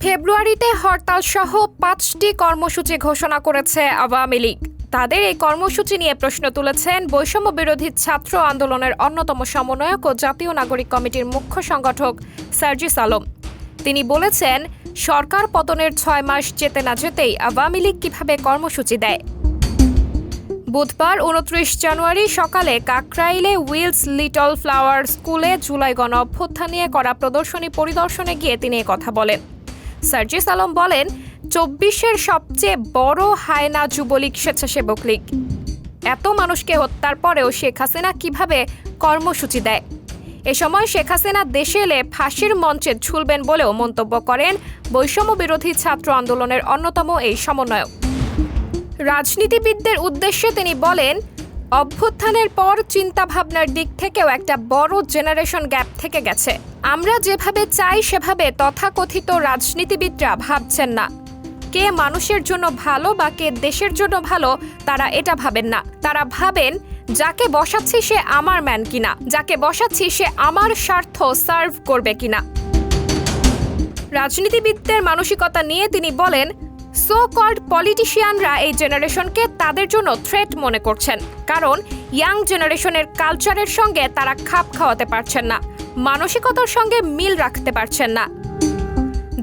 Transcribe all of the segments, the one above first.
ফেব্রুয়ারিতে হরতাল সহ ৫টি কর্মসূচি ঘোষণা করেছে আওয়ামী লীগ। তাদের এই কর্মসূচি নিয়ে প্রশ্ন তুলেছেন বৈষম্য বিরোধী ছাত্র আন্দোলনের অন্যতম সমন্বয়ক ও জাতীয় নাগরিক কমিটির মুখ্য সংগঠক সার্জিস আলম। তিনি বলেছেন, সরকার পতনের ৬ মাস যেতে না যেতেই আওয়ামী লীগ কিভাবে কর্মসূচি দেয়। বুধবার ২৯ জানুয়ারি সকালে কাকরাইলে উইলস লিটল ফ্লাওয়ার স্কুলে জুলাই গণ অভ্যুত্থান নিয়ে করা প্রদর্শনী পরিদর্শনে গিয়ে তিনি কথা বলেন। সার্জিস আলম বলেন, ২৪-এর সবচেয়ে বড় হায়না যুবলীগ স্বেচ্ছাসেবক লীগ। এত মানুষকে হত্যার পরেও শেখ হাসিনা কিভাবে কর্মসূচি দেয়। এ সময় শেখ হাসিনা দেশে এলে ফাঁসির মঞ্চে ঝুলবেন বলেও মন্তব্য করেন বৈষম্য বিরোধী ছাত্র আন্দোলনের অন্যতম এই সমন্বয়ক। রাজনীতিবিদদের উদ্দেশ্যে তিনি বলেন, অভ্যুত্থানের পর চিন্তাভাবনার দিক থেকেও একটা বড় জেনারেশন গ্যাপ থেকে গেছে। আমরা যেভাবে চাই সেভাবে তথাকথিত রাজনীতিবিদরা ভাবছেন না। কে মানুষের জন্য ভালো বা কে দেশের জন্য ভালো তারা এটা ভাবেন না। তারা ভাবেন যাকে বসাচ্ছি সে আমার ম্যান কিনা, যাকে বসাচ্ছি সে আমার স্বার্থ সার্ভ করবে কিনা। রাজনীতিবিদদের মানসিকতা নিয়ে তিনি বলেন, সো কল্ড পলিটিশিয়ানরা এই জেনারেশনকে তাদের জন্য থ্রেট মনে করছেন, কারণ ইয়াং জেনারেশনের কালচারের সঙ্গে তারা খাপ খাওয়াতে পারছেন না, মানসিকতার সঙ্গে মিল রাখতে পারছেন না।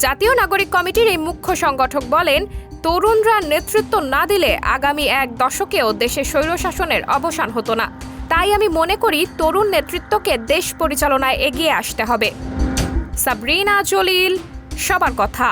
জাতীয় নাগরিক কমিটির এই মুখ্য সংগঠক বলেন, তরুণরা নেতৃত্ব না দিলে আগামী ১ দশকেও দেশে স্বৈরশাসনের অবসান হতো না। তাই আমি মনে করি তরুণ নেতৃত্বকে দেশ পরিচালনায় এগিয়ে আসতে হবে। সাবরিনা জলিল, সবার কথা।